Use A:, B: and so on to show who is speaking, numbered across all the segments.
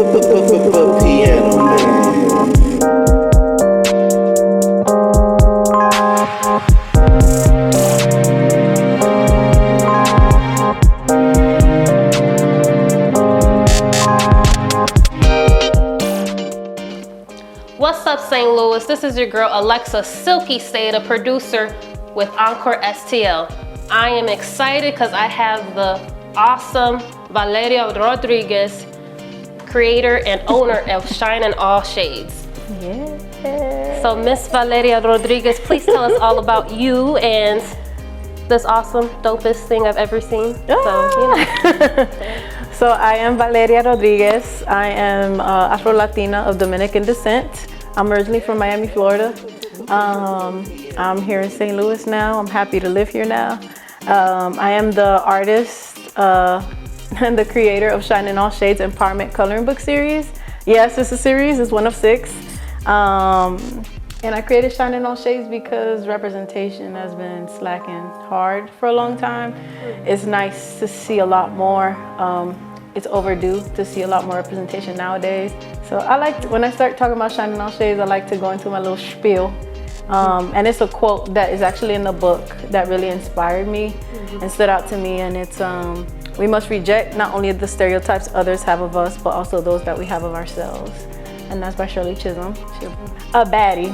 A: Piano Man.
B: What's up, St. Louis? This is your girl Alexa Silky Stay, the producer with EncoreSTL. I am excited because I have the awesome Valeria Rodriguez, creator and owner of Shine in All Shades.
C: Yeah.
B: So Miss Valeria Rodriguez, please tell us all about you and this awesome, dopest thing I've ever seen.
C: So I am Valeria Rodriguez. I am Afro-Latina of Dominican descent. I'm originally from Miami, Florida. I'm here in St. Louis now. I'm happy to live here now. I am the artist and the creator of Shine in All Shades Empowerment Coloring Book Series. Yes, it's a series. It's one of 6. And I created Shine in All Shades because representation has been slacking hard for a long time. It's nice to see a lot more. It's overdue to see a lot more representation nowadays. So I like, when I start talking about Shine in All Shades, I like to go into my little spiel. And it's a quote that is actually in the book that really inspired me and stood out to me. And it's, we must reject not only the stereotypes others have of us, but also those that we have of ourselves. And that's by Shirley Chisholm. She's a baddie.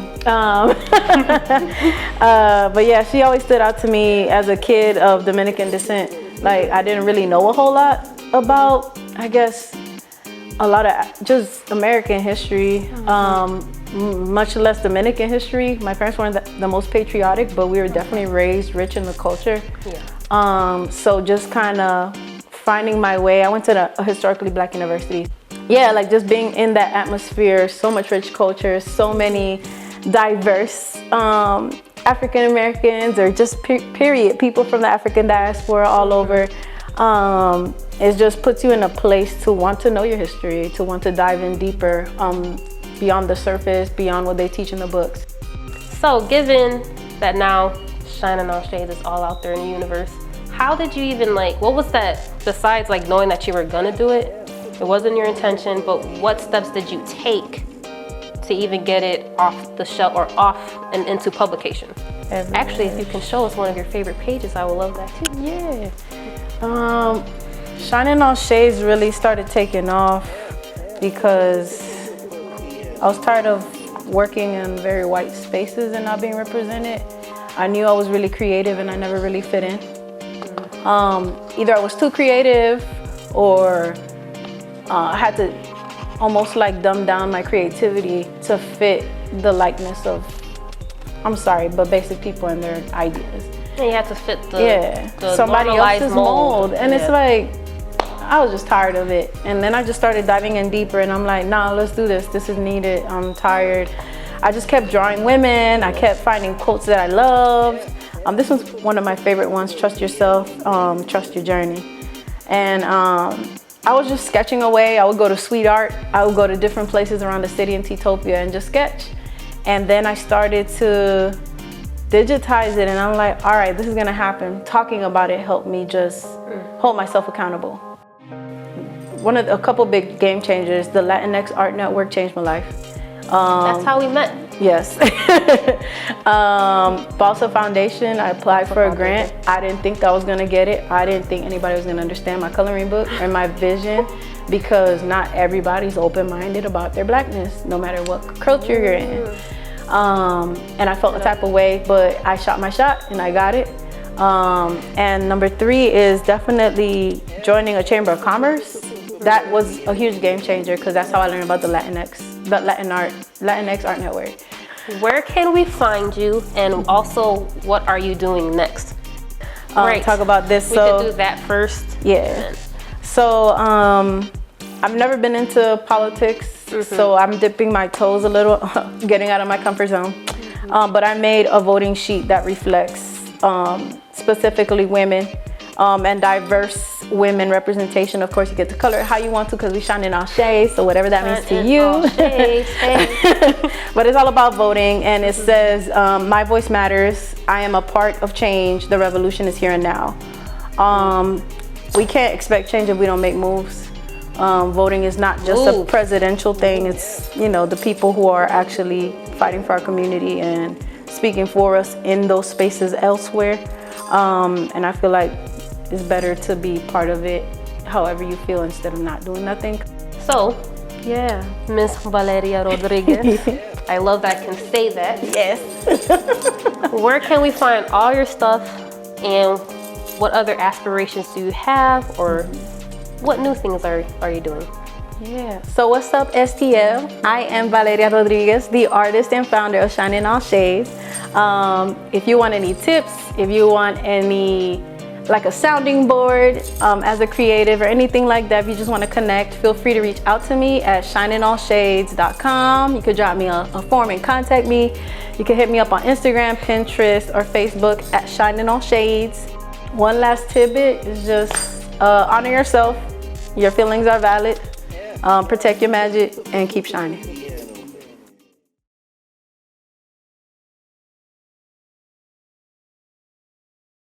C: But yeah, she always stood out to me as a kid of Dominican descent. Like, I didn't really know a whole lot about, I guess, a lot of just American history, much less Dominican history. My parents weren't the most patriotic, but we were definitely raised rich in the culture. Yeah. So just kind of finding my way. I went to a historically Black university. Yeah, like just being in that atmosphere, so much rich culture, so many diverse African Americans, or just period, people from the African diaspora all over. It just puts you in a place to want to know your history, to want to dive in deeper, beyond the surface, beyond what they teach in the books.
B: So given that now Shine in All Shades is all out there in the universe, how did you even what was that, besides knowing that you were gonna do it? It wasn't your intention, but what steps did you take to even get it off the shelf or off and into publication? Actually, if you can show us one of your favorite pages, I would love that too.
C: Yeah. Shine in All Shades really started taking off because I was tired of working in very white spaces and not being represented. I knew I was really creative and I never really fit in. Either I was too creative or I had to almost dumb down my creativity to fit the likeness of, I'm sorry, but basic people and their ideas.
B: And you had to fit the
C: somebody else's mold. And
B: yeah.
C: It's I was just tired of it. And then I just started diving in deeper and I'm like, nah, let's do this. This is needed. I'm tired. I just kept drawing women. I kept finding quotes that I loved. This was one of my favorite ones, trust yourself, trust your journey. And I was just sketching away. I would go to Sweet Art. I would go to different places around the city in T-Topia and just sketch. And then I started to digitize it and I'm like, all right, this is gonna happen. Talking about it helped me just hold myself accountable. A couple big game changers, the Latinx Art Network changed my life.
B: That's how we met.
C: Yes. Balsa Foundation, I applied for a grant. I didn't think I was gonna get it. I didn't think anybody was gonna understand my coloring book and my vision, because not everybody's open-minded about their Blackness, no matter what culture you're in. And I felt the type of way, but I shot my shot and I got it. And number 3 is definitely joining a Chamber of Commerce. That was a huge game changer because that's how I learned about the Latinx Art Network.
B: Where can we find you, and also what are you doing next?
C: Right. Talk about this.
B: We could do that first.
C: Yeah. So I've never been into politics, so I'm dipping my toes a little, getting out of my comfort zone. But I made a voting sheet that reflects specifically women and diverse women representation. Of course, you get to color it how you want to because we shine in all shades, so whatever that means to you. But it's all about voting, and it says, my voice matters. I am a part of change. The revolution is here and now. We can't expect change if we don't make moves. Voting is not just
B: Ooh.
C: a presidential thing. It's, you know, the people who are actually fighting for our community and speaking for us in those spaces elsewhere. And I feel like it's better to be part of it however you feel instead of not doing nothing.
B: So,
C: Yeah.
B: Miss Valeria Rodriguez, I love that I can say that.
C: Yes.
B: Where can we find all your stuff, and what other aspirations do you have, or what new things are you doing?
C: Yeah. So what's up, STL? I am Valeria Rodriguez, the artist and founder of Shine in All Shades. If you want any tips, if you want any, like a sounding board as a creative or anything like that, if you just want to connect, feel free to reach out to me at shineinallshades.com. You could drop me a form and contact me. You can hit me up on Instagram, Pinterest, or Facebook at Shine in All Shades. One last tidbit is just honor yourself. Your feelings are valid. Protect your magic and keep shining.